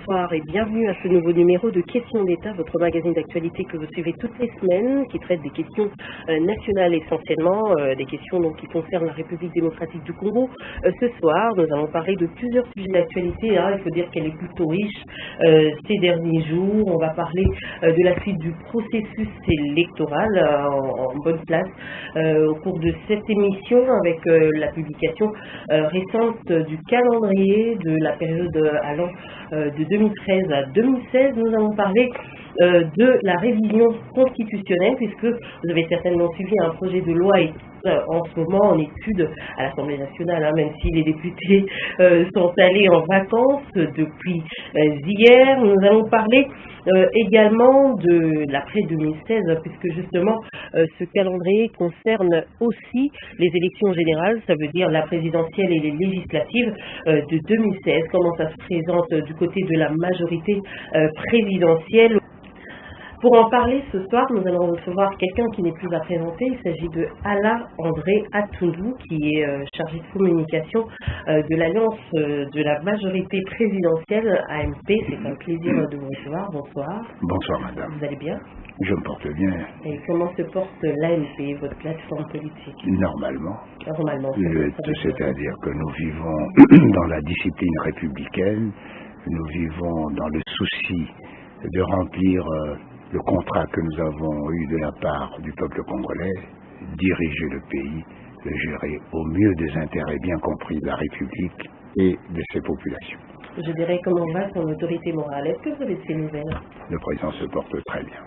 bonsoir et bienvenue à ce nouveau numéro de Questions d'État, votre magazine d'actualité que vous suivez toutes les semaines, qui traite des questions nationales essentiellement, des questions donc, qui concernent la République démocratique du Congo. Ce soir, nous allons parler de plusieurs sujets d'actualité. Il faut dire qu'elle est plutôt riche ces derniers jours. On va parler de la suite du processus électoral en bonne place au cours de cette émission avec la publication récente du calendrier de la période allant de 2013 à 2016. Nous allons parler de la révision constitutionnelle, puisque vous avez certainement suivi un projet de loi en ce moment en étude à l'Assemblée nationale, même si les députés sont allés en vacances depuis hier. Nous allons parler également de l'après 2016, puisque justement ce calendrier concerne aussi les élections générales, ça veut dire la présidentielle et les législatives de 2016. Comment ça se présente du côté de la majorité présidentielle? Pour en parler ce soir, nous allons recevoir quelqu'un qui n'est plus à présenter. Il s'agit de Ala André Atundou, qui est chargé de communication de l'Alliance de la majorité présidentielle, AMP. C'est un plaisir de vous recevoir. Bonsoir. Bonsoir, madame. Vous allez bien? Je me porte bien. Et comment se porte l'AMP, votre plateforme politique? Normalement. Normalement. C'est-à-dire que nous vivons dans la discipline républicaine, nous vivons dans le souci de remplir le contrat que nous avons eu de la part du peuple congolais, diriger le pays, le gérer au mieux des intérêts bien compris de la République et de ses populations. Je dirais comment va son autorité morale. Est-ce que vous avez de ces nouvelles? Le président se porte très bien.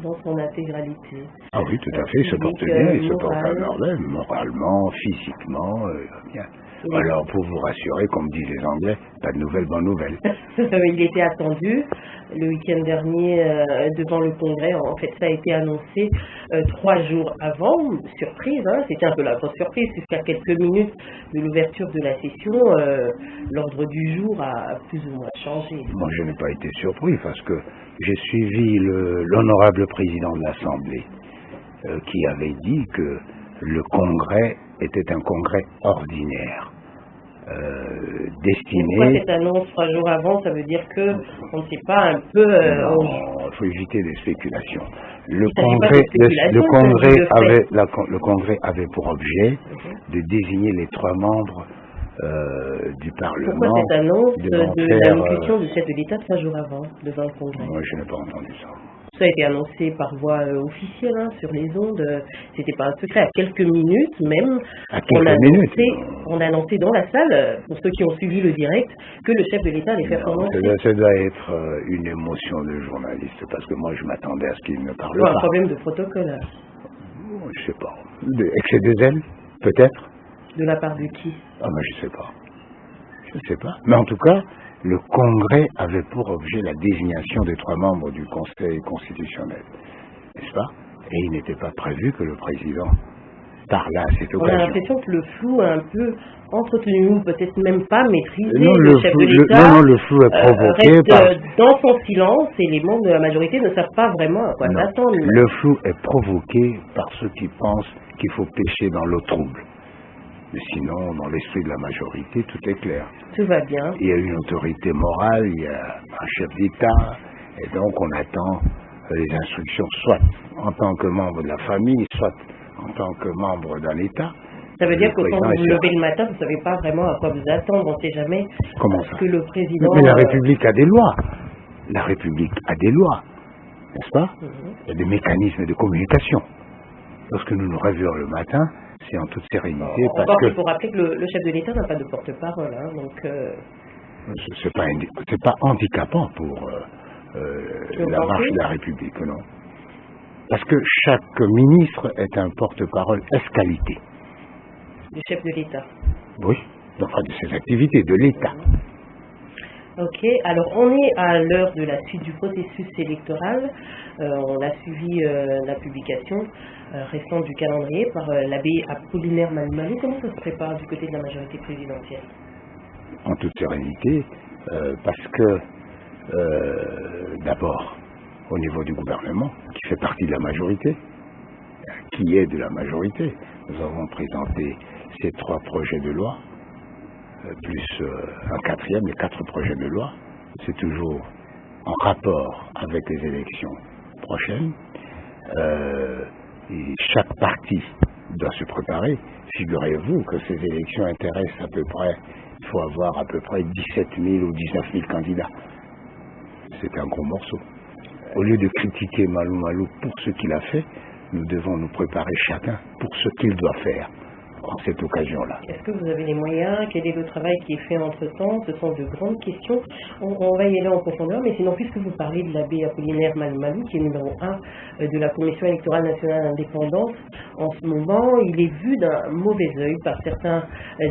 Dans son intégralité. Ah oui, tout à fait, il se porte bien, il se porte à merveille, moralement, physiquement, bien. Alors, pour vous rassurer, comme disent les Anglais, pas de nouvelles, bonnes nouvelles. Il était attendu le week-end dernier devant le Congrès. En fait, ça a été annoncé 3 jours avant. Surprise, c'était un peu la grosse surprise, puisqu'à quelques minutes de l'ouverture de la session, l'ordre du jour a plus ou moins changé. Moi, je n'ai pas été surpris, parce que j'ai suivi l'honorable président de l'Assemblée, qui avait dit que le Congrès était un congrès ordinaire. Destiné... Pourquoi cette annonce 3 jours avant? Ça veut dire que on ne sait pas un peu... Non, il faut éviter les spéculations. Le Congrès avait pour objet de désigner les 3 membres du Parlement. Pourquoi cette annonce de l'allocution du chef de l'État 3 jours avant, devant le Congrès? Moi, je n'ai pas entendu ça. Ça a été annoncé par voie officielle sur les ondes. C'était pas un secret. À quelques minutes même, on a annoncé dans la salle, pour ceux qui ont suivi le direct, que le chef de l'État allait faire prononcer. Ça doit être une émotion de journaliste, parce que moi je m'attendais à ce qu'il ne parle pas. Un problème de protocole. Je sais pas. Excès de zèle, peut-être. De la part de qui? Ah mais je sais pas. Je sais pas. Mais en tout cas, le Congrès avait pour objet la désignation des 3 membres du Conseil constitutionnel, n'est-ce pas? Et il n'était pas prévu que le président parle à cette occasion. On a l'impression que le flou a un peu entretenu, ou peut-être même pas maîtrisé. Le chef de l'État le flou est provoqué reste dans son silence, et les membres de la majorité ne savent pas vraiment à quoi s'attendre. Le flou est provoqué par ceux qui pensent qu'il faut pêcher dans l'eau trouble. Mais sinon, dans l'esprit de la majorité, tout est clair. Tout va bien. Il y a une autorité morale, il y a un chef d'État, et donc on attend les instructions, soit en tant que membre de la famille, soit en tant que membre d'un État. Ça veut dire que quand vous vous levez le matin, vous ne savez pas vraiment à quoi vous attendre, on ne sait jamais. Comment ça? Que le président... Mais la République a des lois. La République a des lois, n'est-ce pas? Il y a des mécanismes de communication. Lorsque nous nous réveillons le matin, c'est en toute sérénité, parce que... Il faut rappeler que le chef de l'État n'a pas de porte-parole, donc... C'est pas handicapant pour la marche de la République, non. Parce que chaque ministre est un porte-parole ès-qualité. Du chef de l'État. Oui, enfin de ses activités, de l'État. Ok, alors on est à l'heure de la suite du processus électoral. On a suivi la publication récente du calendrier par l'abbé Apollinaire Malmalou. Comment ça se prépare du côté de la majorité présidentielle? En toute sérénité, parce que d'abord, au niveau du gouvernement, qui fait partie de la majorité, qui est de la majorité, nous avons présenté ces 3 projets de loi plus un quatrième, les 4 projets de loi. C'est toujours en rapport avec les élections prochaines. Et chaque parti doit se préparer. Figurez-vous que ces élections intéressent à peu près, il faut avoir à peu près 17 000 ou 19 000 candidats. C'est un gros morceau. Au lieu de critiquer Malou Malou pour ce qu'il a fait, nous devons nous préparer chacun pour ce qu'il doit faire en cette occasion-là. Est-ce que vous avez les moyens? Quel est le travail qui est fait entre-temps? Ce sont de grandes questions. On va y aller en profondeur, mais sinon, puisque vous parlez de l'abbé Apollinaire Malou Malou, qui est numéro 1 de la Commission électorale nationale indépendante, en ce moment, il est vu d'un mauvais œil par certains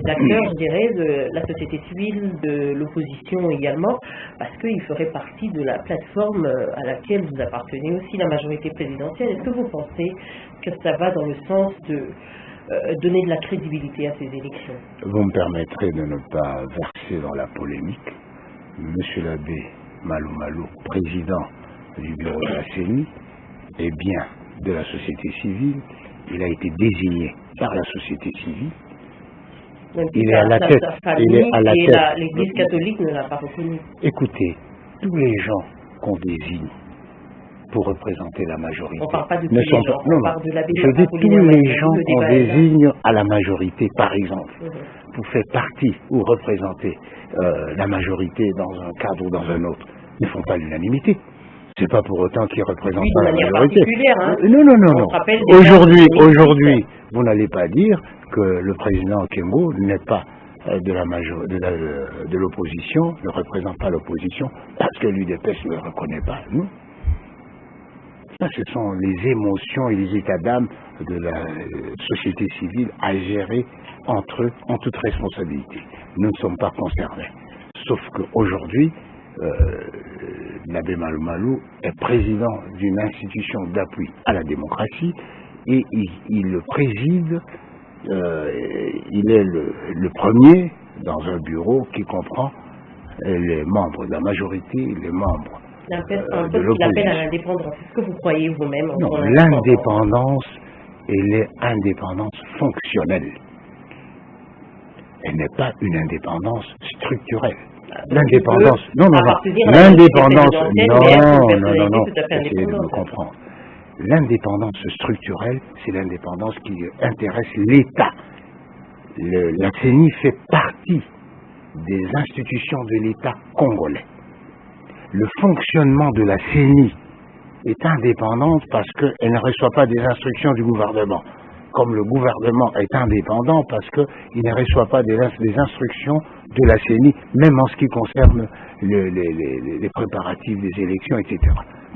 acteurs, je dirais, de la société civile, de l'opposition également, parce qu'il ferait partie de la plateforme à laquelle vous appartenez aussi, la majorité présidentielle. Est-ce que vous pensez que ça va dans le sens de donner de la crédibilité à ces élections? Vous me permettrez de ne pas verser dans la polémique. Monsieur l'abbé Malou Malou, président du bureau de la CENI, est bien de la société civile. Il a été désigné par la société civile. Il est à la tête. Il est à la tête. L'Église catholique ne l'a pas reconnu. Écoutez, tous les gens qu'on désigne pour représenter la majorité. On ne parle pas de tous les gens, on parle de l'abbé je dis tous les gens qu'on désigne à la majorité, par exemple, vous faites partie ou représentez la majorité dans un cadre ou dans un autre, ne font pas l'unanimité. C'est pas pour autant qu'ils représentent pas la majorité. Hein. Non. Aujourd'hui, vous n'allez pas dire que le président Kembo n'est pas de l'opposition, ne représente pas l'opposition, parce que l'UDPS ne le reconnaît pas, non. Ça, ce sont les émotions et les états d'âme de la société civile à gérer entre eux en toute responsabilité. Nous ne sommes pas concernés. Sauf qu'aujourd'hui, l'abbé Malou Malou est président d'une institution d'appui à la démocratie et il le préside, il est le premier dans un bureau qui comprend les membres de la majorité, les membres de l'opposition. L'appel à l'indépendance, est-ce que vous croyez vous-même en Non, l'indépendance, elle est indépendance fonctionnelle. Elle n'est pas une indépendance structurelle. L'indépendance, l'indépendance, non, essayez de me comprendre. L'indépendance structurelle, c'est l'indépendance qui intéresse l'État. La CENI fait partie des institutions de l'État congolais. Le fonctionnement de la CENI est indépendante parce qu'elle ne reçoit pas des instructions du gouvernement. Comme le gouvernement est indépendant parce qu'il ne reçoit pas des instructions de la CENI, même en ce qui concerne les préparatifs des élections, etc.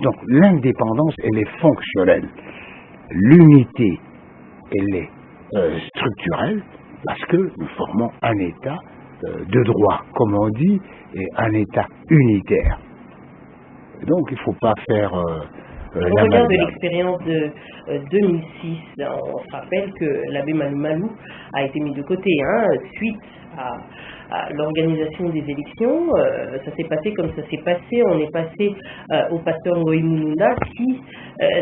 Donc l'indépendance, elle est fonctionnelle. L'unité, elle est structurelle parce que nous formons un État de droit, comme on dit, et un État unitaire. Donc il ne faut pas faire... On regarde de l'expérience de 2006. On se rappelle que l'abbé Malou Malou a été mis de côté suite à l'organisation des élections. Ça s'est passé comme ça s'est passé. On est passé au pasteur Ngoï Mounounda qui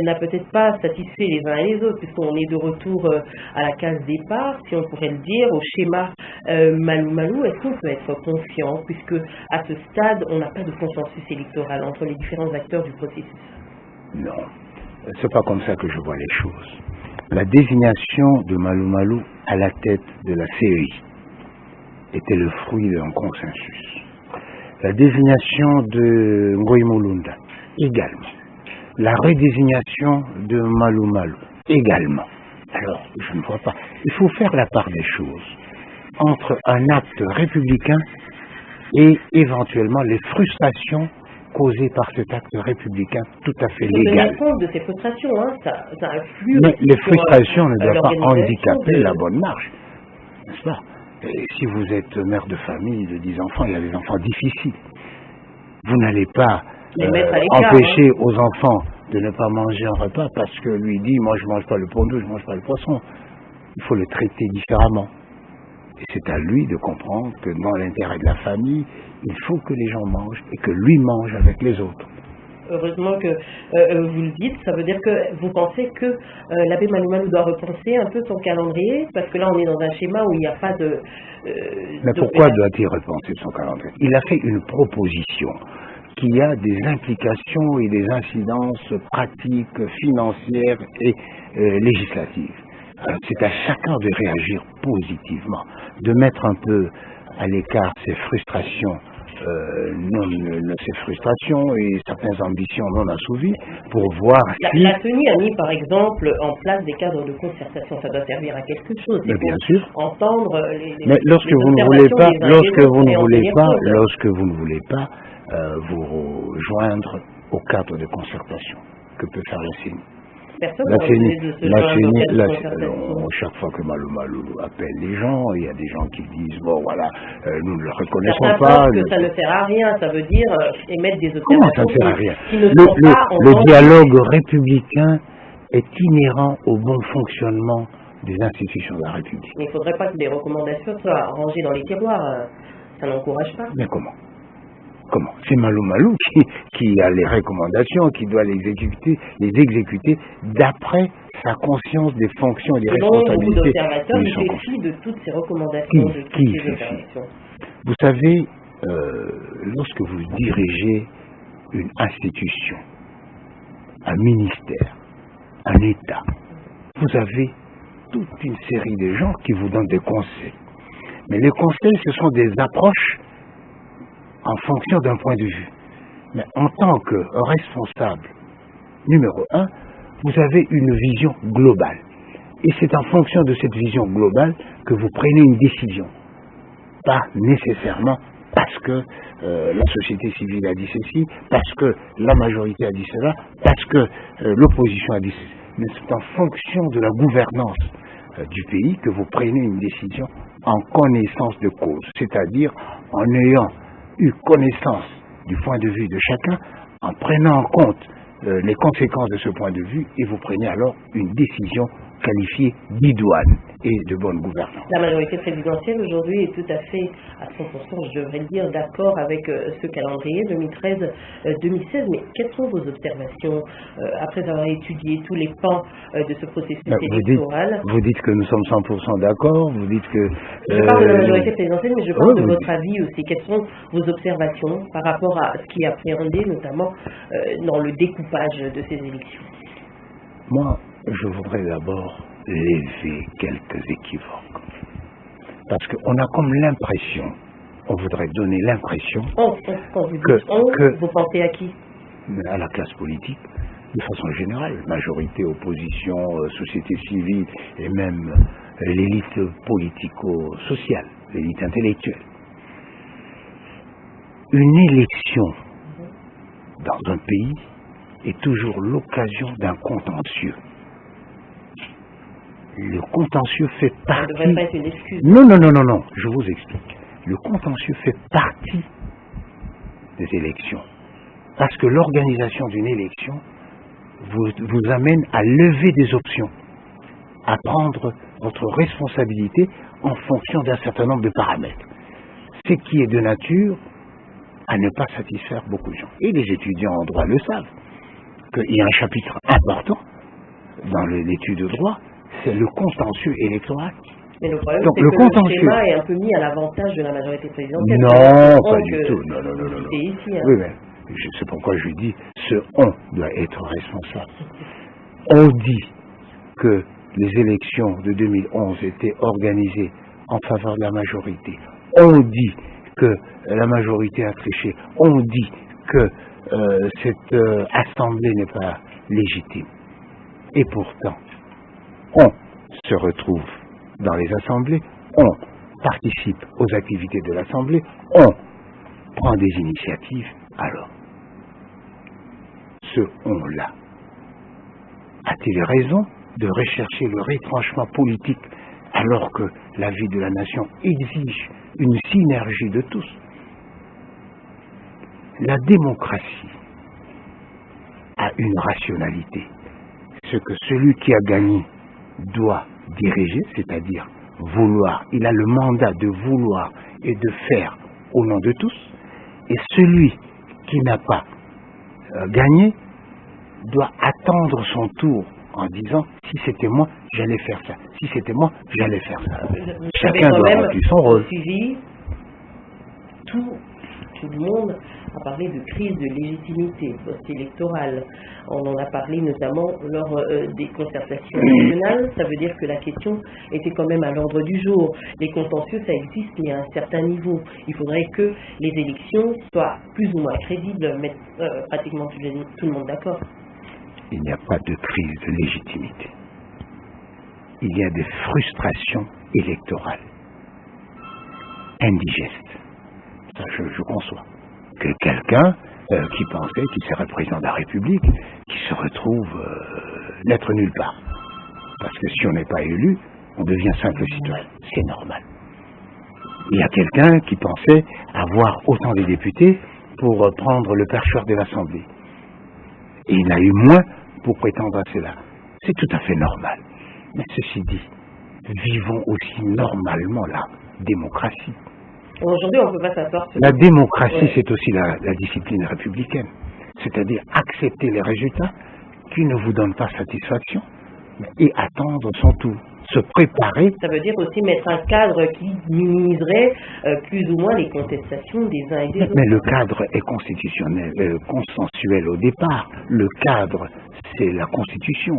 n'a peut-être pas satisfait les uns et les autres, puisqu'on est de retour à la case départ, si on pourrait le dire, au schéma Malou Malou. Est-ce qu'on peut être confiant, puisque à ce stade, on n'a pas de consensus électoral entre les différents acteurs du processus? Non, c'est pas comme ça que je vois les choses. La désignation de Malou Malou à la tête de la CEI était le fruit d'un consensus. La désignation de Ngoï Moulounda, également. La redésignation de Malou Malou, également. Alors, je ne vois pas. Il faut faire la part des choses entre un acte républicain et éventuellement les frustrations causées par cet acte républicain tout à fait légal. Tenir compte de ces frustrations, ça influe. Mais les frustrations ne doivent pas handicaper la bonne marche, n'est-ce pas? Et si vous êtes mère de famille de 10 enfants, il y a des enfants difficiles. Vous n'allez pas empêcher aux enfants de ne pas manger un repas parce que lui dit, moi je ne mange pas le pondou, je ne mange pas le poisson. Il faut le traiter différemment. Et c'est à lui de comprendre que dans l'intérêt de la famille, il faut que les gens mangent et que lui mange avec les autres. Heureusement que vous le dites, ça veut dire que vous pensez que l'abbé Malumalu doit repenser un peu son calendrier, parce que là on est dans un schéma où il n'y a pas de... Mais pourquoi doit-il repenser son calendrier? Il a fait une proposition qui a des implications et des incidences pratiques, financières et législatives. Alors, c'est à chacun de réagir positivement, de mettre un peu à l'écart ses frustrations, ses frustrations et certaines ambitions non assouvies pour voir si... La CENI a mis par exemple en place des cadres de concertation, ça doit servir à quelque chose. Mais bien sûr. Entendre mais lorsque vous ne voulez pas, lorsque vous ne voulez pas vous joindre au cadre de concertation que peut faire la CENI. Chaque fois que Malumalu appelle les gens, il y a des gens qui disent bon voilà, nous ne le reconnaissons pas. Que ça ne sert à rien, ça veut dire émettre des observations. Comment ça ne sert à rien? Le dialogue républicain est inhérent au bon fonctionnement des institutions de la République. Mais il ne faudrait pas que les recommandations soient rangées dans les tiroirs. Ça n'encourage pas. Mais comment? Comment? C'est Malumalu qui a les recommandations, qui doit les exécuter d'après sa conscience des fonctions et des responsabilités. Beaucoup d'observateurs défient de toutes ces recommandations, de toutes ces observations. Vous savez, lorsque vous dirigez une institution, un ministère, un État, vous avez toute une série de gens qui vous donnent des conseils. Mais les conseils, ce sont des approches en fonction d'un point de vue. Mais en tant que responsable numéro 1, vous avez une vision globale. Et c'est en fonction de cette vision globale que vous prenez une décision. Pas nécessairement parce que la société civile a dit ceci, parce que la majorité a dit cela, parce que l'opposition a dit ceci. Mais c'est en fonction de la gouvernance du pays que vous prenez une décision en connaissance de cause, c'est-à-dire en ayant eu connaissance du point de vue de chacun, en prenant en compte les conséquences de ce point de vue, et vous prenez alors une décision qualifiée d'idoine et de bonne gouvernance. La majorité présidentielle aujourd'hui est tout à fait, à 100%, je devrais le dire, d'accord avec ce calendrier 2013-2016. Mais quelles sont vos observations après avoir étudié tous les pans de ce processus électoral? Vous dites que nous sommes 100% d'accord, vous dites que... Je parle de la majorité présidentielle, mais je parle de votre avis aussi. Quelles sont vos observations par rapport à ce qui est appréhendé, notamment dans le découpage de ces élections? Moi, je voudrais d'abord lever quelques équivoques. Parce qu'on a comme l'impression, on voudrait donner l'impression quand vous dites vous pensez à qui? À la classe politique, de façon générale, majorité, opposition, société civile et même l'élite politico-sociale, l'élite intellectuelle. Une élection dans un pays est toujours l'occasion d'un contentieux. Le contentieux fait partie... Ça ne devrait pas être une excuse. Non, je vous explique. Le contentieux fait partie des élections. Parce que l'organisation d'une élection vous amène à lever des options, à prendre votre responsabilité en fonction d'un certain nombre de paramètres. Ce qui est de nature à ne pas satisfaire beaucoup de gens. Et les étudiants en droit le savent, qu'il y a un chapitre important dans l'étude de droit, c'est le contentieux électoral. Mais le problème, c'est que le schéma est un peu mis à l'avantage de la majorité présidentielle. Non, pas du tout. Non. Ici, hein. Oui, mais c'est pourquoi je dis, ce on doit être responsable. On dit que les élections de 2011 étaient organisées en faveur de la majorité. On dit que la majorité a triché. On dit que cette assemblée n'est pas légitime. Et pourtant, on se retrouve dans les assemblées, on participe aux activités de l'assemblée, on prend des initiatives. Alors, ce on-là a-t-il raison de rechercher le retranchement politique alors que la vie de la nation exige une synergie de tous? La démocratie a une rationalité. Ce que celui qui a gagné doit diriger, c'est-à-dire vouloir, il a le mandat de vouloir et de faire au nom de tous, et celui qui n'a pas gagné doit attendre son tour en disant si c'était moi, j'allais faire ça. Si c'était moi, j'allais faire ça. Chacun doit remplir son rôle. Suivi, tout le monde a parlé de crise de légitimité post-électorale. On en a parlé notamment lors des concertations nationales. Ça veut dire que la question était quand même à l'ordre du jour. Les contentieux, ça existe, mais à un certain niveau. Il faudrait que les élections soient plus ou moins crédibles, mais pratiquement tout le monde d'accord. Il n'y a pas de crise de légitimité. Il y a des frustrations électorales indigestes. Ça, je conçois. Que quelqu'un qui pensait qu'il serait président de la République, qui se retrouve n'être nulle part. Parce que si on n'est pas élu, on devient simple citoyen. C'est normal. Il y a quelqu'un qui pensait avoir autant de députés pour prendre le perchoir de l'Assemblée. Et il a eu moins pour prétendre à cela. C'est tout à fait normal. Mais ceci dit, vivons aussi normalement la démocratie. Aujourd'hui, on ne peut pas s'asseoir sur... La démocratie, c'est aussi la discipline républicaine. C'est-à-dire accepter les résultats qui ne vous donnent pas satisfaction et attendre son tour. Se préparer. Ça veut dire aussi mettre un cadre qui minimiserait plus ou moins les contestations des uns et des autres. Mais le cadre est constitutionnel, consensuel au départ. Le cadre, c'est la Constitution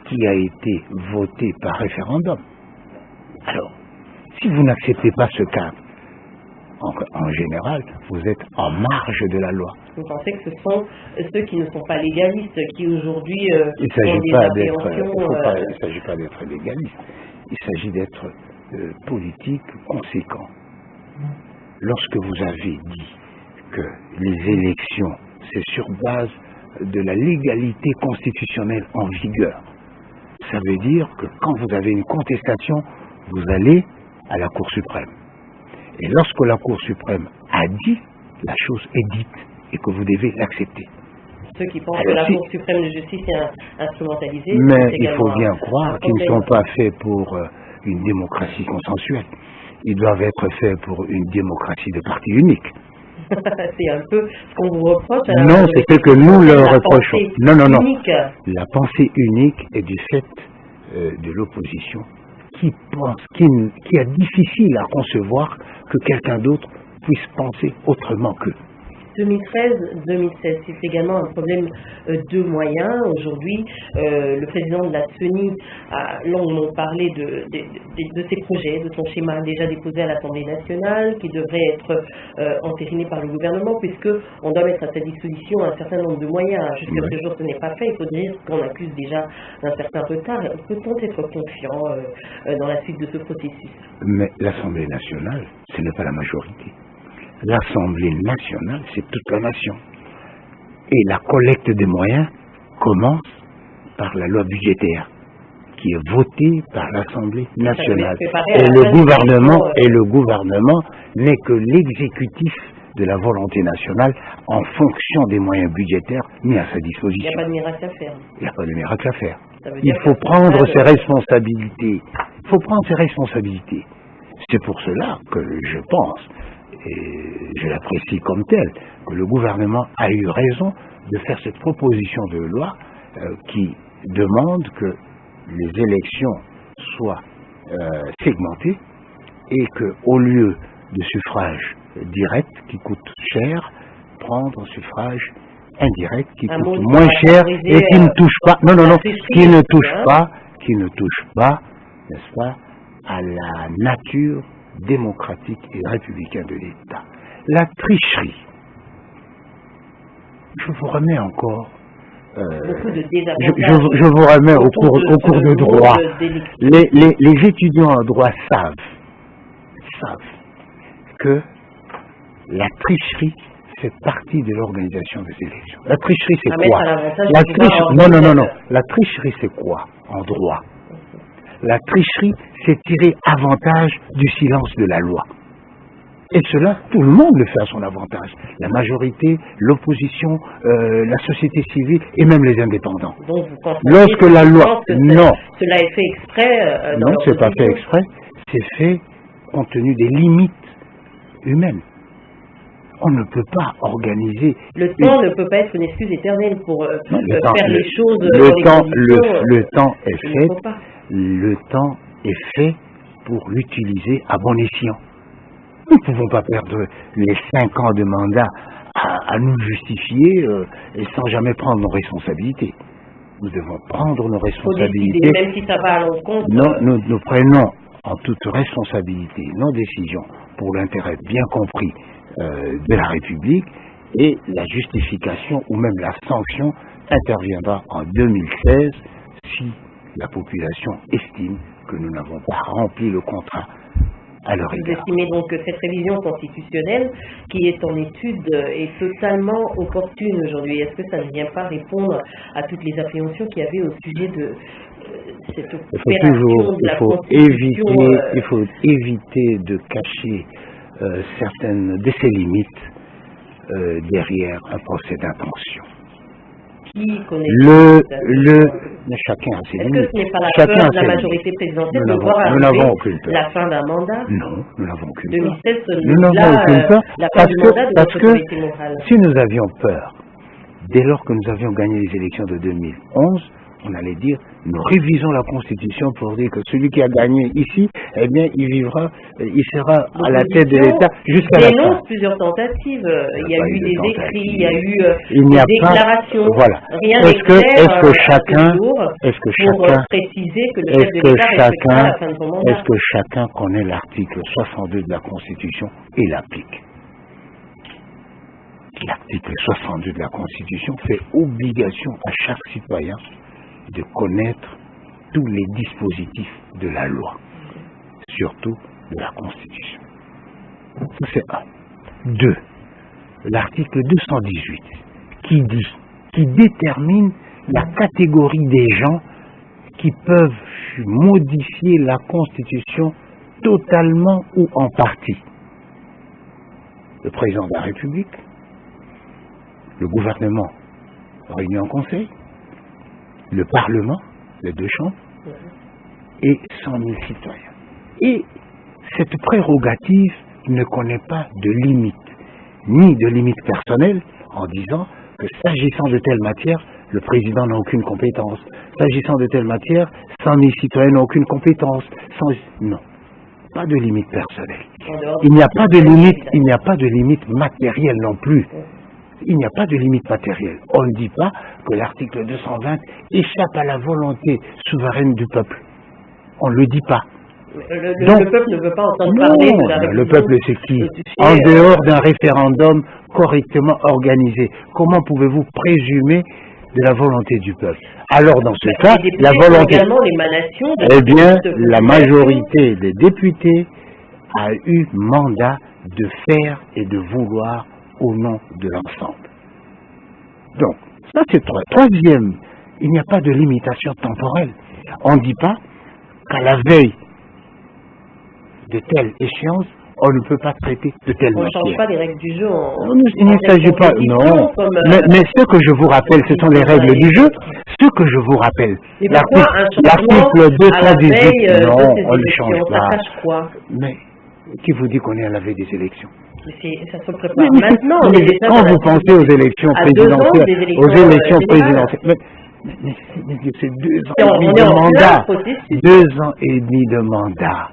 qui a été votée par référendum. Alors, si vous n'acceptez pas ce cadre, en général, vous êtes en marge de la loi. Vous pensez que ce sont ceux qui ne sont pas légalistes, qui aujourd'hui ont des appréhensions... Il ne s'agit pas d'être légaliste, il s'agit d'être politique conséquent. Lorsque vous avez dit que les élections, c'est sur base de la légalité constitutionnelle en vigueur, ça veut dire que quand vous avez une contestation, vous allez à la Cour suprême. Et lorsque la Cour suprême a dit, la chose est dite et que vous devez l'accepter. Ceux qui pensent que la Cour suprême de justice est instrumentalisée... Mais il faut bien croire qu'ils ne sont pas faits pour une démocratie consensuelle. Ils doivent être faits pour une démocratie de parti unique. C'est un peu ce qu'on vous reproche. Non, c'est ce que nous leur reprochons. Non. La pensée unique est du fait de l'opposition qui est difficile à concevoir que quelqu'un d'autre puisse penser autrement qu'eux. 2013-2016, c'est également un problème de moyens. Aujourd'hui, le président de la CENI a longuement parlé de ses projets, de son schéma déjà déposé à l'Assemblée nationale, qui devrait être entériné par le gouvernement, puisqu'on doit mettre à sa disposition un certain nombre de moyens. Jusqu'à ce jour, ce n'est pas fait. Il faut dire qu'on accuse déjà d'un certain retard. Peut-on être confiant dans la suite de ce processus? Mais l'Assemblée nationale, ce n'est pas la majorité. L'Assemblée nationale, c'est toute la nation. Et la collecte des moyens commence par la loi budgétaire, qui est votée par l'Assemblée nationale. Et le gouvernement n'est que l'exécutif de la volonté nationale en fonction des moyens budgétaires mis à sa disposition. Il n'y a pas de miracle à faire. Il n'y a pas de miracle à faire. Il faut prendre ses responsabilités. Il faut prendre ses responsabilités. C'est pour cela que je pense, et je l'apprécie comme tel, que le gouvernement a eu raison de faire cette proposition de loi qui demande que les élections soient segmentées et qu'au lieu de suffrage direct qui coûte cher, prendre un suffrage indirect qui coûte moins cher et qui ne touche pas, qui ne touche pas, n'est-ce pas, à la nature démocratique et républicaine de l'État. La tricherie. Je vous remets encore. Je vous remets au cours de droit. Les étudiants en droit savent que la tricherie fait partie de l'organisation des élections. La tricherie, c'est quoi? La tricherie, c'est quoi en droit? La tricherie, c'est tirer avantage du silence de la loi. Et cela, tout le monde le fait à son avantage. La majorité, l'opposition, la société civile et même les indépendants. Donc vous pensez lorsque la loi... Non. Cela est fait exprès non, c'est pas fait exprès. C'est fait compte tenu des limites humaines. on ne peut pas organiser... Le temps ne peut pas être une excuse éternelle pour faire les choses... Le temps est fait pour l'utiliser à bon escient. Nous ne pouvons pas perdre les 5 ans de mandat à nous justifier et sans jamais prendre nos responsabilités. Nous devons prendre nos responsabilités. Décider, même si ça va à l'encontre. Non, nous prenons en toute responsabilité nos décisions pour l'intérêt bien compris de la République, et la justification ou même la sanction interviendra en 2016 si la population estime que nous n'avons pas rempli le contrat à leur égard. Vous estimez donc que cette révision constitutionnelle qui est en étude est totalement opportune aujourd'hui? Est-ce que ça ne vient pas répondre à toutes les appréhensions qu'il y avait au sujet de cette opération de la Constitution? Il faut éviter de cacher certaines de ses limites derrière un procès d'intention. Qui connaît chacun a ses limites. Est-ce que ce n'est pas la chacun peur de la majorité présidentielle de voir arriver la fin d'un mandat? Non, nous n'avons aucune 2016, peur. Nous n'avons aucune peur la fin du mandat de notre autorité morale. Si nous avions peur, dès lors que nous avions gagné les élections de 2011, on allait dire, nous révisons la Constitution pour dire que celui qui a gagné ici, eh bien, il sera à la tête de l'État jusqu'à la fin. Il dénonce plusieurs tentatives. Il y a eu des écrits, il y a eu des déclarations. Voilà. Rien n'est clair pour préciser que le chef de l'État respectera la fin de son mandat. Est-ce que chacun connaît l'article 62 de la Constitution et l'applique? L'article 62 de la Constitution fait obligation à chaque citoyen de connaître tous les dispositifs de la loi, surtout de la Constitution. Ça, c'est un. 2. L'article 218 qui détermine la catégorie des gens qui peuvent modifier la Constitution totalement ou en partie. Le président de la République, le gouvernement réuni en conseil, le Parlement, les 2 chambres, et 100 000 citoyens. Et cette prérogative ne connaît pas de limite, ni de limite personnelle, en disant que s'agissant de telle matière, le président n'a aucune compétence. S'agissant de telle matière, 100 000 citoyens n'ont aucune compétence. Non, pas de limite personnelle. Il n'y a pas de limite matérielle non plus. Il n'y a pas de limite matérielle. On ne dit pas que l'article 220 échappe à la volonté souveraine du peuple. On ne le dit pas. Le peuple ne veut pas entendre parler de la révision. Le peuple, c'est qui? En dehors d'un référendum correctement organisé, comment pouvez-vous présumer de la volonté du peuple? Alors, dans ce cas, la volonté... Eh bien, la majorité des députés a eu mandat de faire et de vouloir au nom de l'ensemble. Donc, ça c'est 3e, il n'y a pas de limitation temporelle. On ne dit pas qu'à la veille de telle échéance, on ne peut pas traiter de telle matière. On ne change pas les règles du jeu. Il ne s'agit pas, non. Mais ce que je vous rappelle, ce sont les règles du jeu. Ce que je vous rappelle, l'article 218, non, on ne change pas. Mais qui vous dit qu'on est à la veille des élections? Ça se prépare maintenant. Quand vous pensez aux élections présidentielles, c'est 2 ans et demi de mandat. 2 ans et demi de mandat.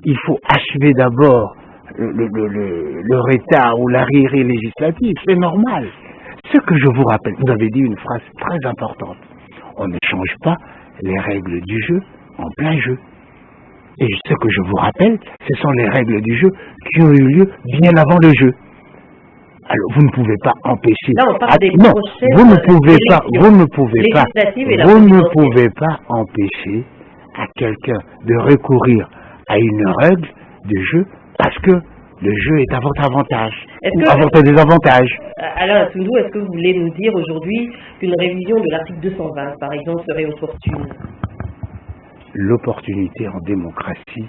Il faut achever d'abord le retard ou l'arriéré législatif. C'est normal. Ce que je vous rappelle, vous avez dit une phrase très importante. On ne change pas les règles du jeu en plein jeu. Et ce que je vous rappelle, ce sont les règles du jeu qui ont eu lieu bien avant le jeu. Alors, vous ne pouvez pas empêcher... Là, on parle des vous ne pouvez pas empêcher à quelqu'un de recourir à une règle de jeu parce que le jeu est à votre avantage, à votre désavantage. Alain Atundou, est-ce que vous voulez nous dire aujourd'hui qu'une révision de l'article 220, par exemple, serait opportune? L'opportunité en démocratie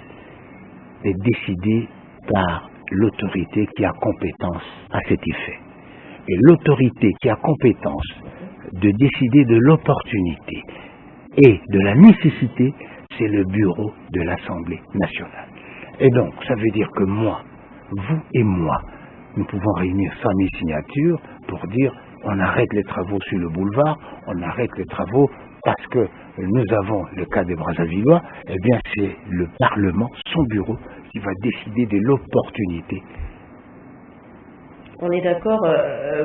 est décidée par l'autorité qui a compétence à cet effet. Et l'autorité qui a compétence de décider de l'opportunité et de la nécessité, c'est le bureau de l'Assemblée nationale. Et donc, ça veut dire que moi, vous et moi, nous pouvons réunir 100 000 signatures pour dire on arrête les travaux sur le boulevard, on arrête les travaux parce que nous avons le cas des Brazzavillois. Eh bien, c'est le Parlement, son bureau, qui va décider de l'opportunité. On est d'accord,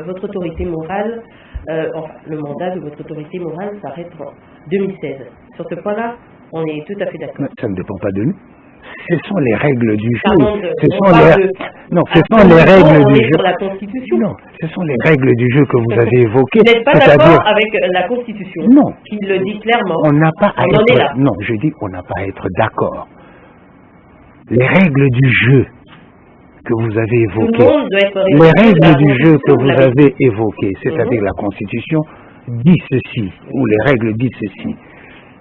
votre autorité morale, enfin, le mandat de votre autorité morale s'arrête en 2016. Sur ce point-là, on est tout à fait d'accord. Ça ne dépend pas de nous. Ce sont les règles du jeu. Ce sont les règles du jeu. Sur la Constitution. Non, ce sont les règles du jeu que vous avez évoquées. Vous n'êtes pas d'accord avec la Constitution? Non. Qui le dit clairement. On n'a pas à être. Non, je dis on n'a pas à être d'accord. Les règles du jeu que vous avez évoquées, les règles du jeu que vous avez évoquées, c'est-à-dire la Constitution, dit ceci, ou les règles disent ceci.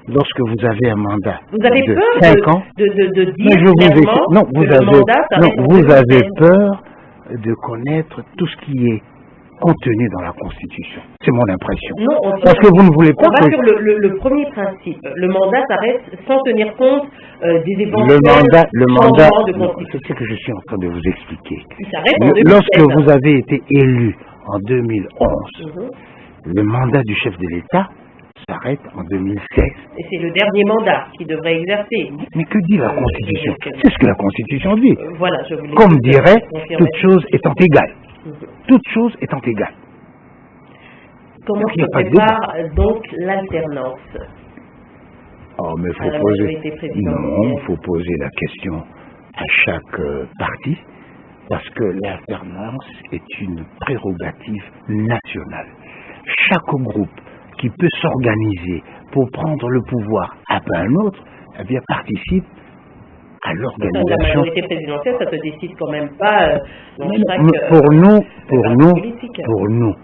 Lorsque vous avez un mandat vous avez de peur 5 ans, de dire clairement vous avez peur de connaître tout ce qui est contenu dans la Constitution. C'est mon impression. Non, parce que vous ne voulez pas. On va sur le premier principe. Le mandat s'arrête sans tenir compte des éventuels changements de Constitution. C'est ce que je suis en train de vous expliquer. Il s'arrête en 2016. Lorsque vous avez été élu en 2011, le mandat du chef de l'État s'arrête en 2016. Et c'est le dernier mandat qui devrait exercer. Mais que dit la Constitution? C'est ce que la Constitution dit. Voilà, je voulais comme dirait, toute chose étant égale. Toute chose étant égale. Comment se prépare donc l'alternance? Oh, mais il faut poser la question à chaque parti, parce que l'alternance est une prérogative nationale. Chaque groupe qui peut s'organiser pour prendre le pouvoir après un autre, eh bien, participe à l'organisation. La majorité présidentielle, ça se décide quand même pas dans chaque... Pour nous,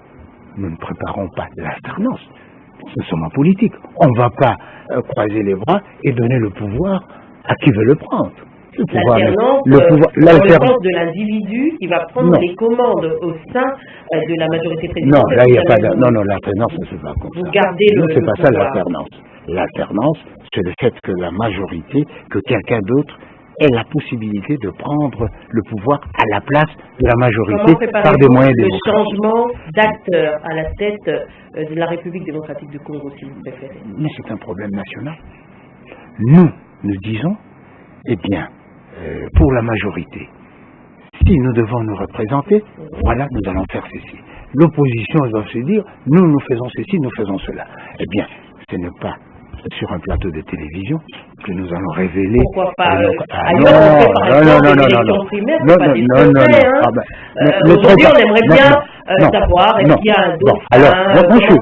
nous ne préparons pas l'alternance. Nous sommes en politique. On ne va pas croiser les bras et donner le pouvoir à qui veut le prendre. L'alternance de l'individu qui va prendre les commandes au sein de la majorité présidentielle. Non, là, il n'y a pas de... Non, l'alternance ne se fait pas comme ça. Vous gardez non, c'est pas ça l'alternance. L'alternance, c'est le fait que la majorité, que quelqu'un d'autre ait la possibilité de prendre le pouvoir à la place de la majorité par des moyens démocratiques. Le changement d'acteur à la tête de la République démocratique du Congo, si vous préférez. Mais c'est un problème national. Nous disons, eh bien, pour la majorité, si nous devons nous représenter, voilà, nous allons faire ceci. L'opposition doit se dire, nous faisons ceci, nous faisons cela. Eh bien, ce n'est pas sur un plateau de télévision que nous allons révéler. Pourquoi pas non. Aujourd'hui, on aimerait bien savoir est-ce qu'il y a d'autres.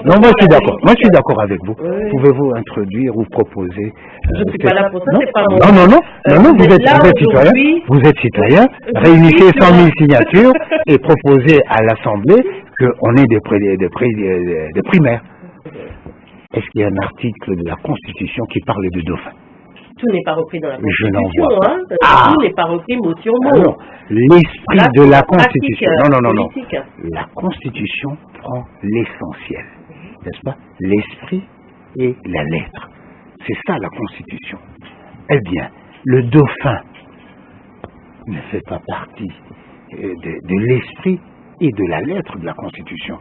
Moi, je suis d'accord avec vous. Pouvez-vous introduire ou proposer? Je ne suis pas là pour ça, c'est pas mon... Non, vous êtes citoyen. Réunissez 100 000 signatures et proposez à l'Assemblée qu'on ait des primaires. Est-ce qu'il y a un article de la Constitution qui parle de dauphin? Tout n'est pas repris dans la Constitution. Je n'en vois pas. Tout n'est pas repris mot sur mot. Non, l'esprit de la Constitution. Non. La Constitution prend l'essentiel, n'est-ce pas? L'esprit et la lettre. C'est ça la Constitution. Eh bien, le dauphin ne fait pas partie de l'esprit et de la lettre de la Constitution.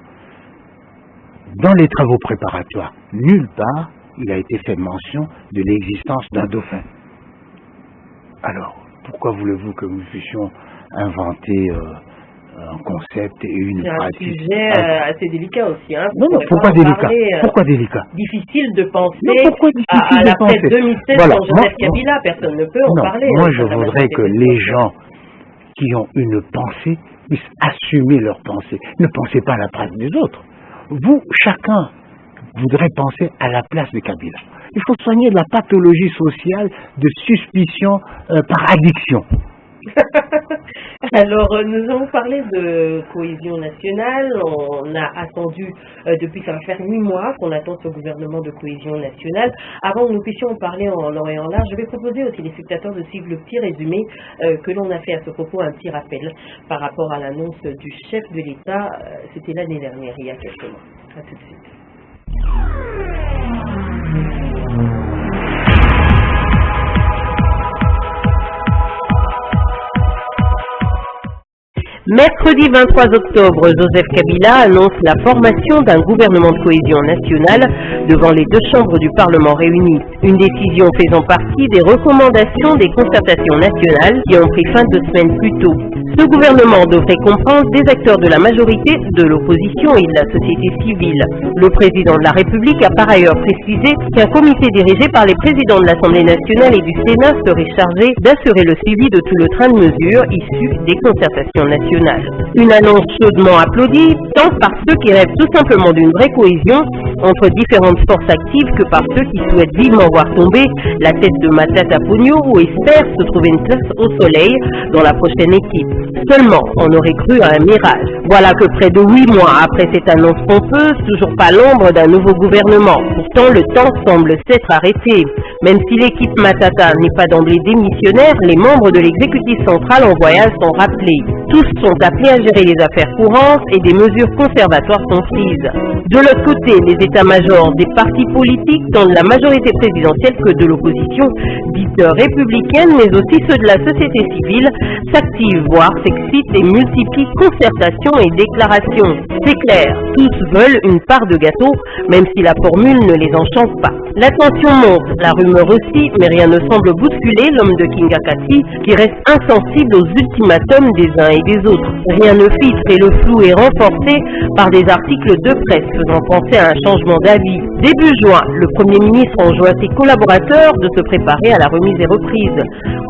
Dans les travaux préparatoires, nulle part il a été fait mention de l'existence d'un dauphin. Alors, pourquoi voulez-vous que nous puissions inventer un concept et une pratique? C'est un sujet assez délicat aussi. Hein. Non, pourquoi délicat? Pourquoi délicat? Difficile de penser à la fête 2016 sans Joseph Kabila. Personne ne peut en parler. Moi, je voudrais que les gens qui ont une pensée puissent assumer leur pensée. Ne pensez pas à la place des autres. Vous, chacun, voudrait penser à la place de Kabila. Il faut soigner la pathologie sociale de suspicion par addiction. Alors, nous avons parlé de cohésion nationale. On a attendu, depuis ça va faire 8 mois qu'on attend ce gouvernement de cohésion nationale. Avant que nous puissions en parler en long et en large, je vais proposer aux téléspectateurs de suivre le petit résumé que l'on a fait à ce propos, un petit rappel par rapport à l'annonce du chef de l'État. C'était l'année dernière, il y a quelques mois. À tout de suite. Mercredi 23 octobre, Joseph Kabila annonce la formation d'un gouvernement de cohésion nationale devant les deux chambres du Parlement réunies. Une décision faisant partie des recommandations des concertations nationales qui ont pris fin 2 semaines plus tôt. Ce gouvernement devrait comprendre des acteurs de la majorité, de l'opposition et de la société civile. Le président de la République a par ailleurs précisé qu'un comité dirigé par les présidents de l'Assemblée nationale et du Sénat serait chargé d'assurer le suivi de tout le train de mesures issues des concertations nationales. Une annonce chaudement applaudie, tant par ceux qui rêvent tout simplement d'une vraie cohésion entre différentes forces actives que par ceux qui souhaitent vivement voir tomber la tête de Matata Ponyo ou espèrent se trouver une place au soleil dans la prochaine équipe. Seulement, on aurait cru à un mirage. Voilà que près de 8 mois après cette annonce pompeuse, toujours pas l'ombre d'un nouveau gouvernement. Pourtant, le temps semble s'être arrêté. Même si l'équipe Matata n'est pas d'emblée démissionnaire, les membres de l'exécutif central en voyage sont rappelés. Tous sont appelés à gérer les affaires courantes et des mesures conservatoires sont prises. De l'autre côté, les états-majors des partis politiques, tant de la majorité présidentielle que de l'opposition, dite républicaine, mais aussi ceux de la société civile, s'activent, voire s'excitent et multiplient concertations et déclarations. C'est clair, tous veulent une part de gâteau, même si la formule ne les enchante pas. La tension monte, la rumeur aussi, mais rien ne semble bousculer l'homme de Kingakati qui reste insensible aux ultimatums des uns et des autres. Rien ne filtre et le flou est renforcé par des articles de presse faisant penser à un changement d'avis. Début juin, le Premier ministre enjoint à ses collaborateurs de se préparer à la remise des reprises.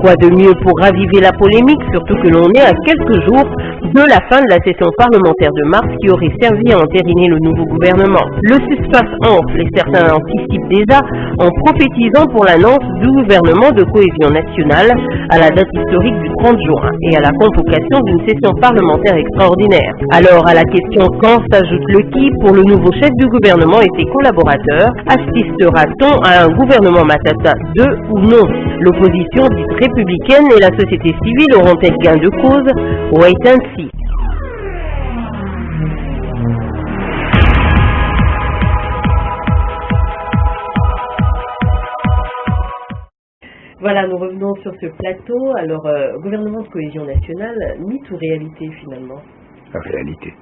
Quoi de mieux pour raviver la polémique, surtout que l'on est à quelques jours de la fin de la session parlementaire de mars qui aurait servi à entériner le nouveau gouvernement. Le suspense enfle et certains anticipent déjà en prophétisant pour l'annonce du gouvernement de cohésion nationale à la date historique du 30 juin et à la convocation d'une session parlementaire extraordinaire. Alors à la question quand s'ajoute le qui pour le nouveau chef du gouvernement et ses collaborateurs, assistera-t-on à un gouvernement Matata 2 ou non? L'opposition dite républicaine et la société civile auront-elles gain de cause? Wait and see. Voilà, nous revenons sur ce plateau. Alors, gouvernement de cohésion nationale, mythe ou réalité finalement? La réalité.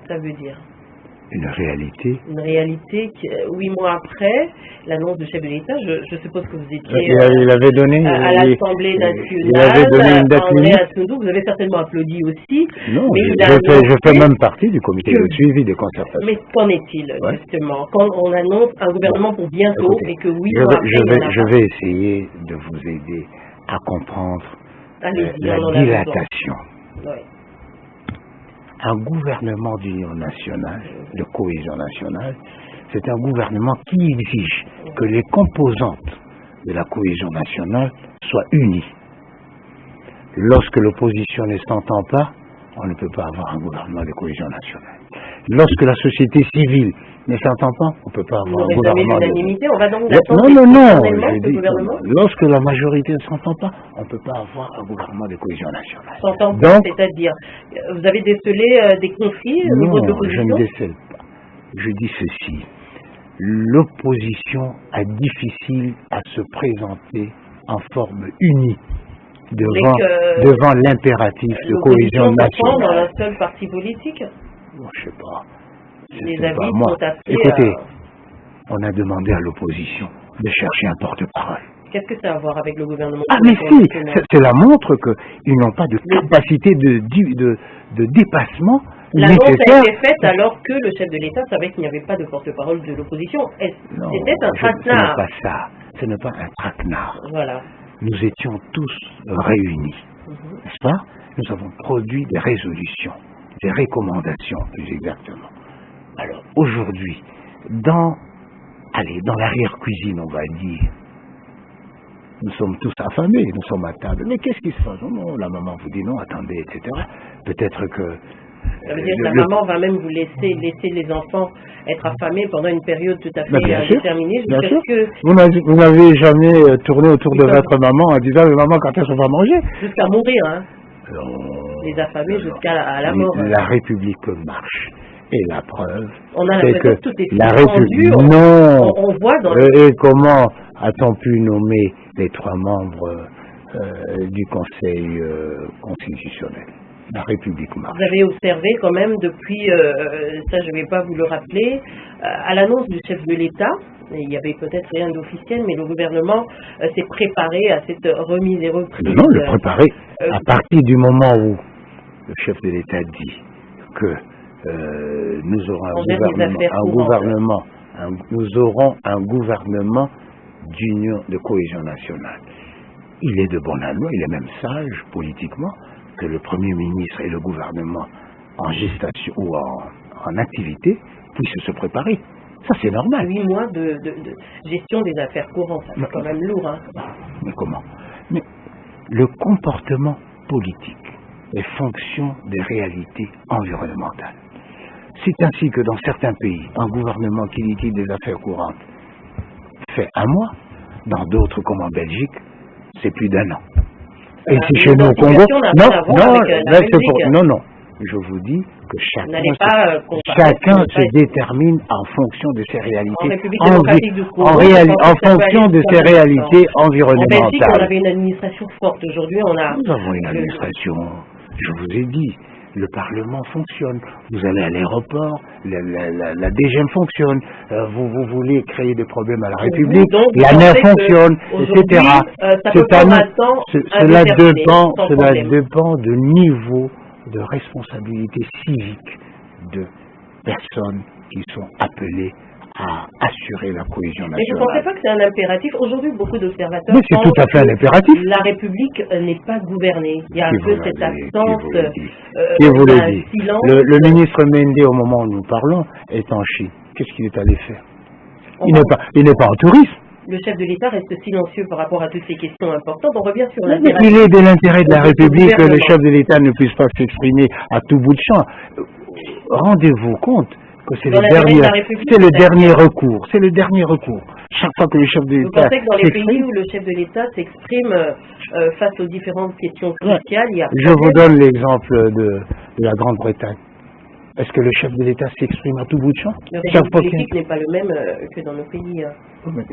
Ça veut dire? Une réalité. Une réalité qui, 8 mois après l'annonce du chef de l'État, je suppose que vous étiez il avait donné, à l'Assemblée nationale. Il avait donné une date limite. Vous avez certainement applaudi aussi. Non, mais je fais même partie du comité de suivi des concertations. Mais qu'en est-il justement quand on annonce un gouvernement pour bientôt? Écoutez, et que 8 mois après, je vais essayer de vous aider à comprendre la dilatation. Oui. Un gouvernement d'union nationale, de cohésion nationale, c'est un gouvernement qui exige que les composantes de la cohésion nationale soient unies. Lorsque l'opposition ne s'entend pas, on ne peut pas avoir un gouvernement de cohésion nationale. Lorsque la société civile ne s'entend pas, on ne peut pas avoir un gouvernement de l'unanimité. On va donc non, lorsque la majorité ne s'entend pas, on ne peut pas avoir un gouvernement de cohésion nationale. S'entend pas, c'est-à-dire, vous avez décelé des conflits au niveau de l'opposition? Non, je ne décèle pas. Je dis ceci. L'opposition a difficile à se présenter en forme unie devant l'impératif de cohésion nationale. Dans un seul parti politique? Bon, je ne sais pas. Les avis sont assez... Écoutez, on a demandé à l'opposition de chercher un porte-parole. Qu'est-ce que ça a à voir avec le gouvernement? Ah mais si, cela montre qu'ils n'ont pas de capacité de dépassement. L'annonce a été faite alors que le chef de l'État savait qu'il n'y avait pas de porte-parole de l'opposition. C'était un traquenard. Ce n'est pas ça. Ce n'est pas un traquenard. Voilà. Nous étions tous réunis, n'est-ce pas? Nous avons produit des résolutions, des recommandations plus exactement. Alors aujourd'hui, dans l'arrière-cuisine, on va dire, nous sommes tous affamés, nous sommes à table. Mais qu'est-ce qui se passe? Non, la maman vous dit non, attendez, etc. Peut-être que... Ça veut dire que la maman va même vous laisser les enfants être affamés pendant une période tout à fait déterminée. Bien sûr. Vous n'avez jamais tourné autour de votre maman en disant « Maman, quand est-ce qu'on va manger ?» Jusqu'à mourir, hein. Les affamés jusqu'à la mort. La République marche. Et la preuve, on a l'impression que tout est la République. Non. On voit dans et comment a-t-on pu nommer les 3 membres du Conseil constitutionnel? La République marche. Vous avez observé quand même depuis, ça je ne vais pas vous le rappeler, à l'annonce du chef de l'État, il n'y avait peut-être rien d'officiel, mais le gouvernement s'est préparé à cette remise et reprise. Non, le préparer. À partir du moment où le chef de l'État dit que nous aurons un gouvernement d'union, de cohésion nationale. Il est de bonne loi, il est même sage politiquement que le Premier ministre et le gouvernement en gestation ou en activité puissent se préparer. Ça, c'est normal. 8 mois de gestion des affaires courantes, c'est quand même lourd. Hein. Mais comment? Mais le comportement politique est fonction des réalités environnementales. C'est ainsi que dans certains pays, un gouvernement qui liquide des affaires courantes fait 1 mois, dans d'autres comme en Belgique, c'est plus d'1 an. Et si chez nous au Congo, non, je vous dis que chacun se détermine en fonction de ses réalités, en fonction de ses réalités environnementales. En Belgique, on avait une administration forte. Aujourd'hui, nous avons une administration, je vous ai dit, le Parlement fonctionne. Vous allez à l'aéroport, la DGM fonctionne. Vous voulez créer des problèmes à la République, la NER fonctionne, etc. Cela dépend du niveau de responsabilité civique de personnes qui sont appelées à assurer la cohésion nationale. Mais je ne pensais pas que c'est un impératif. Aujourd'hui, beaucoup d'observateurs pensent c'est tout à fait un impératif. La République n'est pas gouvernée. Il y a un peu cette absence, silence. Le ministre Mende, au moment où nous parlons, est en Chine. Qu'est-ce qu'il est allé faire? Il n'est pas en tourisme. Le chef de l'État reste silencieux par rapport à toutes ces questions importantes. On revient sur l'intérêt. Il est de l'intérêt de la République que le chef de l'État ne puisse pas s'exprimer à tout bout de champ. Rendez-vous compte que c'est le dernier recours. C'est le dernier recours. Chaque fois que le chef de l'État. Vous pensez que dans les pays où le chef de l'État s'exprime face aux différentes questions cruciales, il y a. Je vous donne l'exemple de la Grande-Bretagne. Est-ce que le chef de l'État s'exprime à tout bout de champ? Le régime politique n'est pas le même que dans nos pays.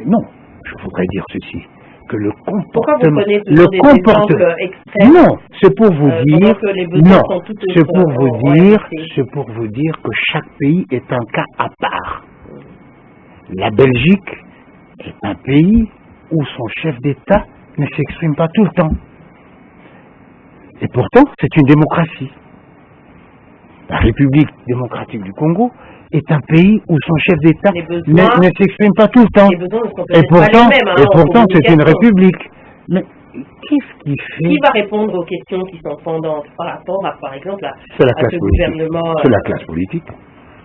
Non, je voudrais dire ceci. Que le comportement. Pourquoi vous prenez toujours des exemples extrêmes? Non, c'est pour vous dire. C'est pour vous dire que chaque pays est un cas à part. La Belgique est un pays où son chef d'État ne s'exprime pas tout le temps. Et pourtant, c'est une démocratie. La République démocratique du Congo est un pays où son chef d'État ne s'exprime pas tout le temps. Et pourtant, c'est une république. Mais qu'est-ce qui fait... Qui va répondre aux questions qui sont pendantes par rapport à, par exemple, à ce gouvernement... C'est la classe politique.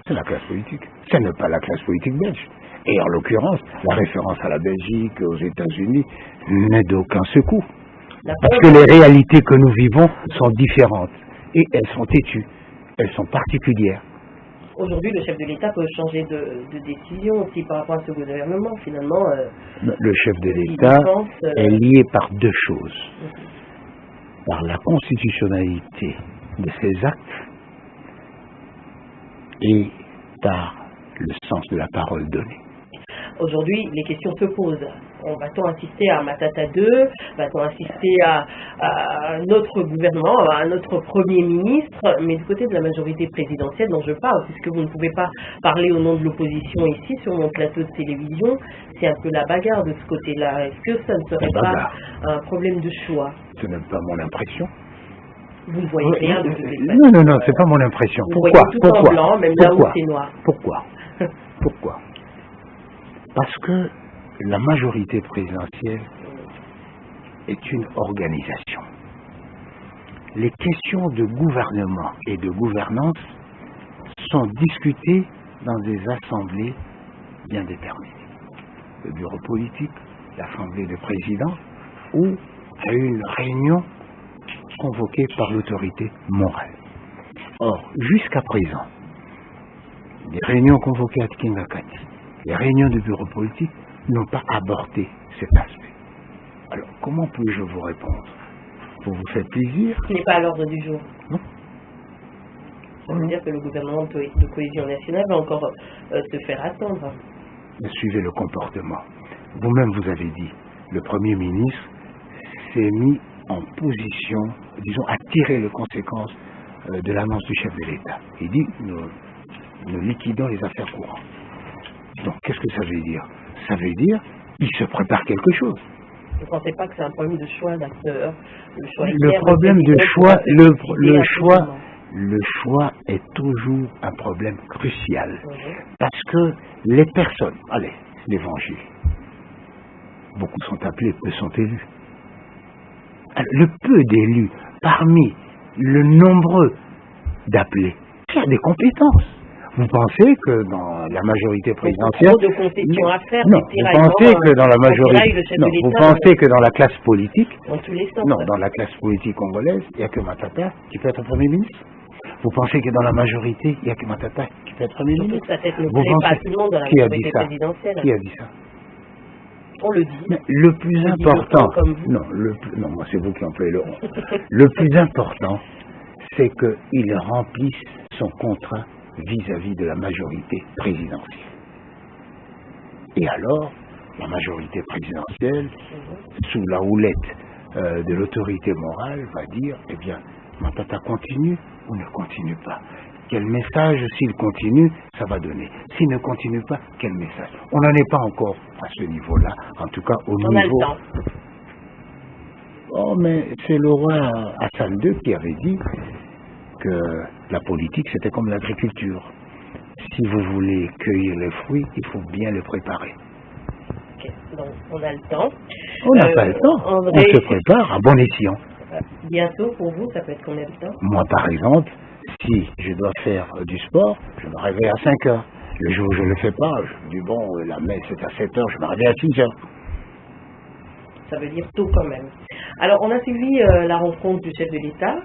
C'est la classe politique. Ce n'est pas la classe politique belge. Et en l'occurrence, la référence à la Belgique, aux États-Unis, n'est d'aucun secours. Parce que les réalités que nous vivons sont différentes. Et elles sont têtues. Elles sont particulières. Aujourd'hui, le chef de l'État peut changer de décision aussi par rapport à ce gouvernement, finalement. Le chef de l'État est lié par 2 choses. Par la constitutionnalité de ses actes et par le sens de la parole donnée. Aujourd'hui, les questions se posent. Va-t-on assister à Matata 2? Va-t-on assister à notre gouvernement, à notre Premier ministre? Mais du côté de la majorité présidentielle dont je parle, puisque vous ne pouvez pas parler au nom de l'opposition ici sur mon plateau de télévision, c'est un peu la bagarre de ce côté-là. Est-ce que ça ne serait pas un problème de choix? Ce n'est pas mon impression. Vous ne voyez rien de tout ça? Non, c'est pas mon impression. Pourquoi? Tout en blanc, même là où c'est noir. Pourquoi? Parce que la majorité présidentielle est une organisation. Les questions de gouvernement et de gouvernance sont discutées dans des assemblées bien déterminées. Le bureau politique, l'assemblée des présidents ou à une réunion convoquée par l'autorité morale. Or, jusqu'à présent, les réunions convoquées à Kingakati, les réunions du bureau politique n'ont pas abordé cet aspect. Alors, comment puis-je vous répondre? Pour vous faire plaisir? Ce n'est pas à l'ordre du jour. Non. Ça veut dire que le gouvernement de cohésion nationale va encore se faire attendre. Mais suivez le comportement. Vous-même, vous avez dit, le Premier ministre s'est mis en position, disons, à tirer les conséquences de l'annonce du chef de l'État. Il dit nous liquidons les affaires courantes. Donc qu'est-ce que ça veut dire? Ça veut dire qu'il se prépare quelque chose. Vous ne pensez pas que c'est un problème de choix d'acteur? Le problème de choix, le choix est toujours un problème crucial. Parce que les personnes, allez, l'évangile, beaucoup sont appelés, peu sont élus. Alors, le peu d'élus, parmi le nombreux d'appelés, il y a des compétences. Vous pensez que dans la majorité présidentielle, de concessions à faire, non, vous pensez que dans la majorité, non, vous pensez que dans la classe politique, dans tous les sens, non, dans la classe politique congolaise, il n'y a que Matata qui peut être Premier ministre. Vous pensez que dans la majorité, il n'y a que Matata qui peut être Premier ministre. Sa tête ne plaît pas à tout le monde dans la majorité présidentielle. Qui a dit ça? On le dit. Mais le plus important, non, moi c'est vous qui employez le on. Le plus important, c'est qu'il remplisse son contrat vis-à-vis de la majorité présidentielle. Et alors, la majorité présidentielle, sous la houlette de l'autorité morale, va dire, eh bien, Matata continue ou ne continue pas. Quel message, s'il continue, ça va donner. S'il ne continue pas, quel message? On n'en est pas encore à ce niveau-là, en tout cas au niveau... On a le temps. Oh, mais c'est le roi Hassan II qui avait dit que la politique, c'était comme l'agriculture. Si vous voulez cueillir les fruits, il faut bien les préparer. Okay. Donc, on a le temps. On n'a pas le temps. André... On se prépare à bon escient. Bientôt, pour vous, ça peut être combien de temps? Moi, par exemple, si je dois faire du sport, je me réveille à 5 heures. Le jour où je ne le fais pas, je me dis, bon, la messe est à 7 heures, je me réveille à 6 heures. Ça veut dire tôt quand même. Alors, on a suivi la rencontre du chef de l'État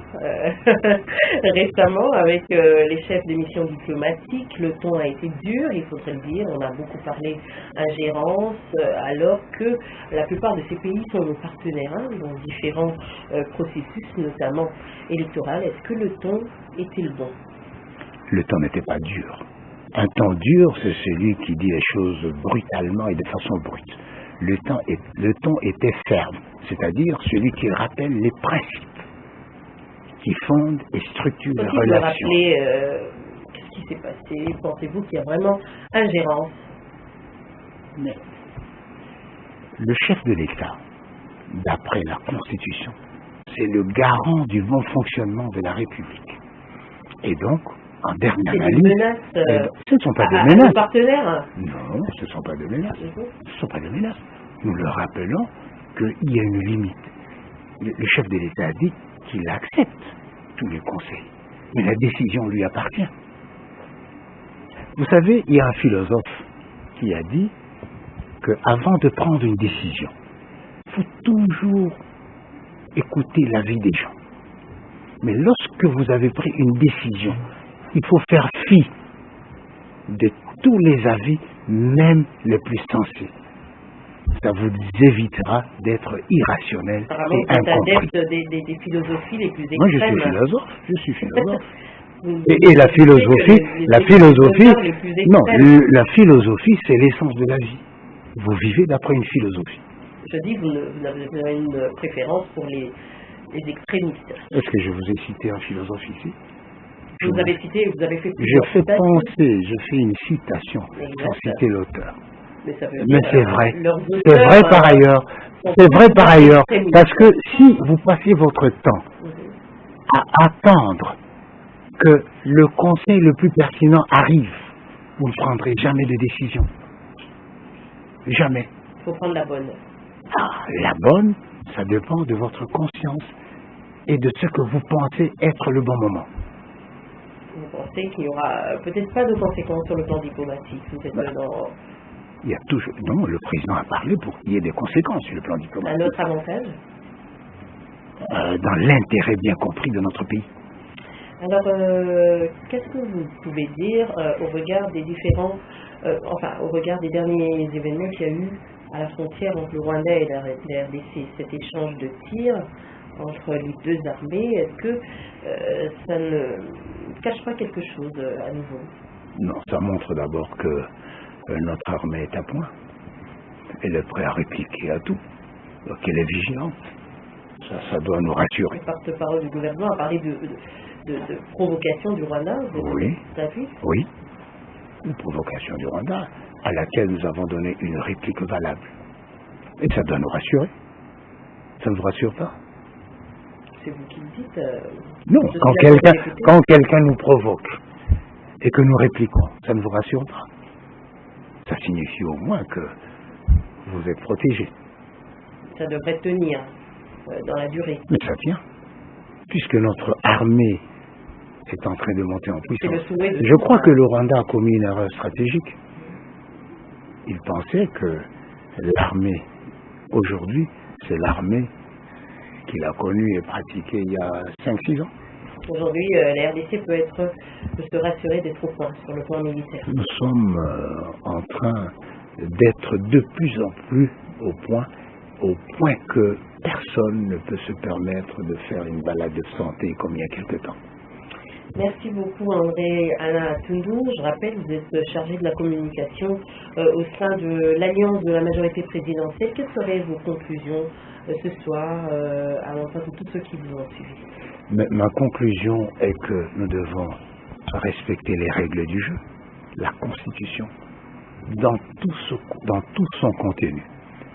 récemment avec les chefs des missions diplomatiques. Le ton a été dur, il faudrait le dire. On a beaucoup parlé ingérence, alors que la plupart de ces pays sont nos partenaires dans différents processus, notamment électoraux. Est-ce que le ton était-il bon? Le ton n'était pas dur. Un ton dur, c'est celui qui dit les choses brutalement et de façon brute. Le ton était ferme, c'est-à-dire celui qui rappelle les principes qui fondent et structurent les relations. Qu'est-ce qui s'est passé? Pensez-vous qu'il y a vraiment ingérence? Mais le chef de l'État, d'après la Constitution, c'est le garant du bon fonctionnement de la République. Et donc, en dernière analyse, ce ne sont pas des menaces. Partenaires? Non, ce ne sont pas des menaces. Ce ne sont pas des menaces. Nous leur rappelons qu'il y a une limite. Le chef de l'État a dit qu'il accepte tous les conseils, mais la décision lui appartient. Vous savez, il y a un philosophe qui a dit qu'avant de prendre une décision, il faut toujours écouter l'avis des gens. Mais lorsque vous avez pris une décision, il faut faire fi de tous les avis, même les plus sensés. Ça vous évitera d'être irrationnel et incompris. Des philosophies les plus extrêmes. Moi, je suis philosophe. Et la philosophie, c'est l'essence de la vie. Vous vivez d'après une philosophie. Je dis, vous avez une préférence pour les extrémistes. Est-ce que je vous ai cité un philosophe ici? Vous avez cité, vous avez fait je fais une citation sans citer l'auteur. Mais c'est vrai. C'est vrai par ailleurs. C'est vrai par ailleurs. Parce que si vous passez votre temps à attendre que le conseil le plus pertinent arrive, vous ne prendrez jamais de décision. Jamais. Il faut prendre la bonne. La bonne, ça dépend de votre conscience et de ce que vous pensez être le bon moment. Vous pensez qu'il n'y aura peut-être pas de conséquences sur le plan diplomatique? Vous êtes dans... Il y a toujours... Non, le président a parlé pour qu'il y ait des conséquences sur le plan diplomatique. Un autre avantage? Dans l'intérêt bien compris de notre pays. Alors, qu'est-ce que vous pouvez dire au regard des différents... au regard des derniers événements qu'il y a eu à la frontière entre le Rwanda et la RDC, cet échange de tirs entre les deux armées, est-ce que ça ne cache pas quelque chose à nouveau? Non, ça montre d'abord que notre armée est à point. Elle est prête à répliquer à tout. Donc elle est vigilante. Ça doit nous rassurer. Le porte-parole du gouvernement a parlé de provocation du Rwanda. Oui, oui, une provocation du Rwanda à laquelle nous avons donné une réplique valable. Et ça doit nous rassurer. Ça ne vous rassure pas? C'est vous qui le dites. Non, quand quelqu'un nous provoque et que nous répliquons, ça ne vous rassure pas? Ça signifie au moins que vous êtes protégé. Ça devrait tenir dans la durée. Mais ça tient, puisque notre armée est en train de monter en puissance. Je crois que le Rwanda a commis une erreur stratégique. Il pensait que l'armée, aujourd'hui, c'est l'armée qu'il a connue et pratiquée il y a 5-6 ans. Aujourd'hui, la RDC peut se rassurer d'être au point sur le plan militaire. Nous sommes en train d'être de plus en plus au point que personne ne peut se permettre de faire une balade de santé comme il y a quelque temps. Merci beaucoup André Alain Tundou. Je rappelle, vous êtes chargé de la communication au sein de l'Alliance de la majorité présidentielle. Quelles seraient vos conclusions ce soir à l'encontre de tous ceux qui vous ont suivi? Ma conclusion est que nous devons respecter les règles du jeu, la Constitution, dans tout son contenu,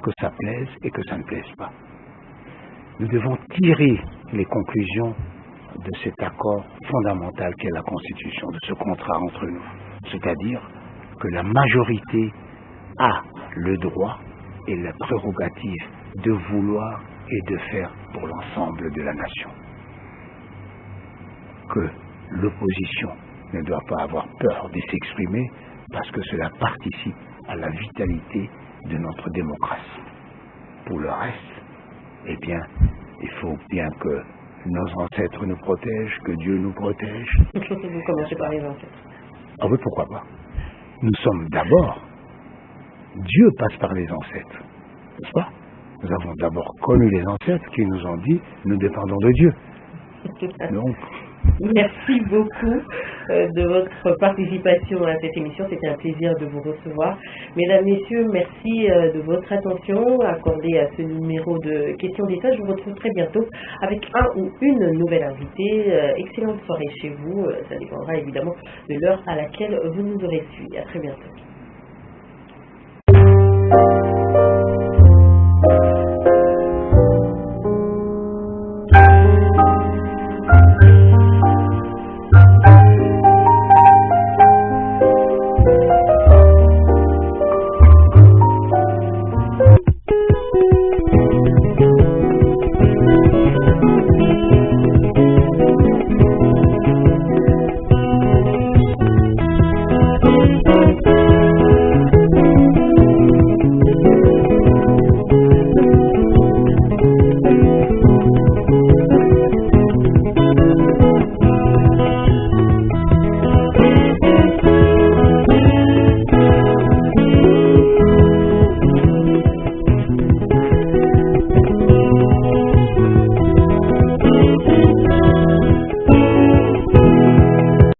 que ça plaise et que ça ne plaise pas. Nous devons tirer les conclusions de cet accord fondamental qu'est la Constitution, de ce contrat entre nous. C'est-à-dire que la majorité a le droit et la prérogative de vouloir et de faire pour l'ensemble de la nation. Que l'opposition ne doit pas avoir peur de s'exprimer parce que cela participe à la vitalité de notre démocratie. Pour le reste, eh bien, il faut bien que nos ancêtres nous protègent, que Dieu nous protège. Vous commencez par les ancêtres. Ah oui, pourquoi pas? Nous sommes d'abord, Dieu passe par les ancêtres, n'est-ce pas? Nous avons d'abord connu les ancêtres qui nous ont dit, nous dépendons de Dieu. Donc, merci beaucoup de votre participation à cette émission. C'était un plaisir de vous recevoir. Mesdames, Messieurs, merci de votre attention accordée à ce numéro de Questions d'État. Je vous retrouve très bientôt avec un ou une nouvelle invitée. Excellente soirée chez vous. Ça dépendra évidemment de l'heure à laquelle vous nous aurez suivis. À très bientôt.